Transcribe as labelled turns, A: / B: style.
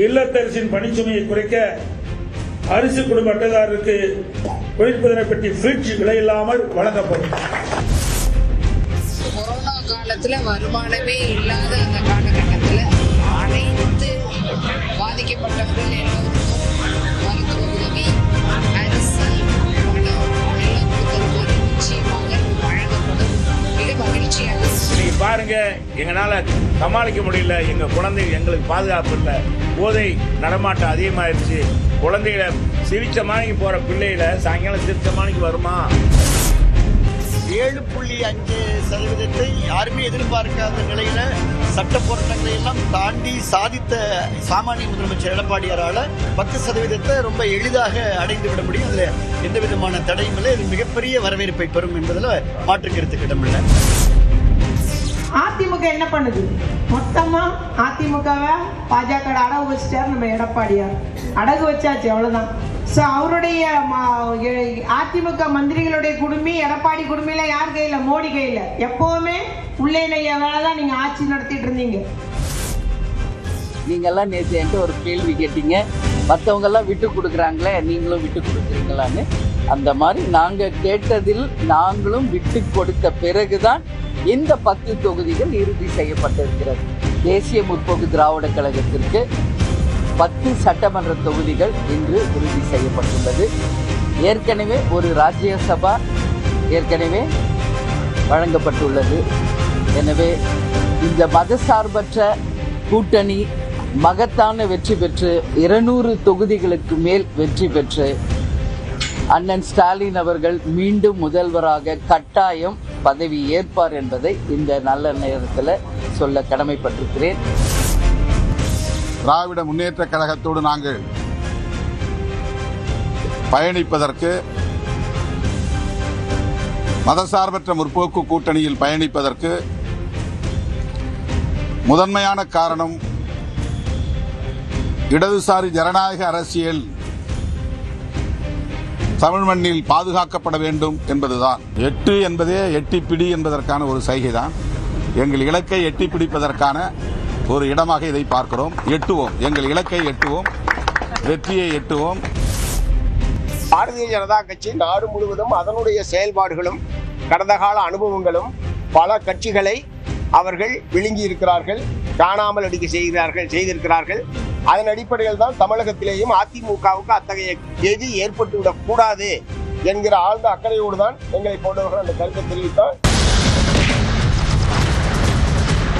A: இல்லத்தரசின் பணிச்சுமையை குறைக்க அரிசி குடும்ப அட்டைதாரருக்கு குளிர்பதன பெட்டி ஃப்ரிட்ஜ் விலையில்லாமல் வழங்கப்படும்.
B: கொரோனா காலத்துல வருமானமே இல்லாத அந்த காலகட்டத்தில் அனைத்து பாதிக்கப்பட்டவர்கள் எல்லோருக்கும் மருத்துவ உதவி, அரிசி, பணம் எல்லாம் கொடுத்தது நிச்சயமாக வழங்கப்படும். மிக மகிழ்ச்சியாக
C: நீங்க பாருங்க, எங்களால சமாளிக்க முடியல. எங்க குழந்தைங்க எங்களுக்கு பாதுகாப்பு இல்லை. போதை நடமாட்டம் அதிகமாயிருச்சு. குழந்தைகளை சிரிச்ச மாணிக்கு போற பிள்ளைகளை சாயங்காலம் சிரிச்ச மாணிக்கு வருமா?
D: 7.5% யாருமே எதிர்பார்க்காத நிலையில சட்ட போராட்டங்களை எல்லாம் தாண்டி சாதித்த சாமானிய முதலமைச்சர் எடப்பாடியாரால 10% ரொம்ப எளிதாக அடைந்து விட முடியும். அதுல எந்த விதமான தடையும் இல்லை. இது மிகப்பெரிய வரவேற்பை பெறும் என்பதில் மாற்றுக்கிறதுக்கு இடமில்லை.
E: அதிமுக என்ன பண்ணுது? மொத்தமா அதிமுகவை பாஜக அடகு வச்சுட்டாரு நம்ம எடப்பாடியார். அடகு வச்சாச்சு, அவ்வளவுதான். ஸோ அவருடைய அதிமுக மந்திரிகளுடைய குடுமி, எடப்பாடி குடுமையில யார் கையில? மோடி கையில. எப்பவுமே உள்ளே வேலை தான் நீங்க ஆட்சி நடத்திட்டு இருந்தீங்க.
F: நீங்கெல்லாம் நேற்று என்கிட்ட ஒரு கேள்வி கேட்டீங்க, மற்றவங்க எல்லாம் விட்டு கொடுக்குறாங்களே, நீங்களும் விட்டு கொடுக்குறீங்களான்னு. அந்த மாதிரி நாங்கள் கேட்டதில் நாங்களும் விட்டு கொடுத்த பிறகுதான் இந்த 10 தொகுதிகள் இறுதி செய்யப்பட்டிருக்கிறது. தேசிய முற்போக்கு திராவிட கழகத்திற்கு 10 சட்டமன்ற தொகுதிகள் இன்று உறுதி செய்யப்பட்டுள்ளது. ஏற்கனவே ஒரு ராஜ்யசபா ஏற்கனவே வழங்கப்பட்டுள்ளது. எனவே இந்த மதசார்பற்ற கூட்டணி மகத்தான வெற்றி பெற்று 200 தொகுதிகளுக்கு மேல் வெற்றி பெற்று அண்ணன் ஸ்டாலின் அவர்கள் மீண்டும் முதல்வராக கட்டாயம் பதவி ஏற்பார் என்பதை இந்த நல்ல நேரத்தில் சொல்ல கடமைப்பட்டிருக்கிறேன்.
G: திராவிட முன்னேற்ற கழகத்தோடு நாங்கள் பயணிப்பதற்கு, மதசார்பற்ற முற்போக்கு கூட்டணியில் பயணிப்பதற்கு முதன்மையான காரணம் இடதுசாரி ஜனநாயக அரசியல் தமிழ் மண்ணில் பாதுகாக்கப்பட வேண்டும் என்பதுதான். 8 என்பதே எட்டிப்பிடி என்பதற்கான ஒரு சைகைதான். எங்கள் இலக்கை எட்டி பிடிப்பதற்கான ஒரு இடமாக இதை பார்க்கிறோம். எட்டுவோம், எங்கள் இலக்கை எட்டுவோம், வெற்றியை எட்டுவோம்.
H: பாரதிய ஜனதா கட்சி நாடு முழுவதும் அதனுடைய செயல்பாடுகளும் கடந்த கால அனுபவங்களும் பல கட்சிகளை அவர்கள் விழுங்கி இருக்கிறார்கள், காணாமல் அடிக்க செய்திருக்கிறார்கள். அதன் அடிப்படையில் தான் தமிழகத்திலேயும் அதிமுகவுக்கு அத்தகைய கெதி ஏற்பட்டுவிடக் கூடாது என்கிற ஆழ்ந்த அக்கறையோடு தான் எங்களை போன்றவர்கள் அந்த கருத்தை தெரிவித்தார்.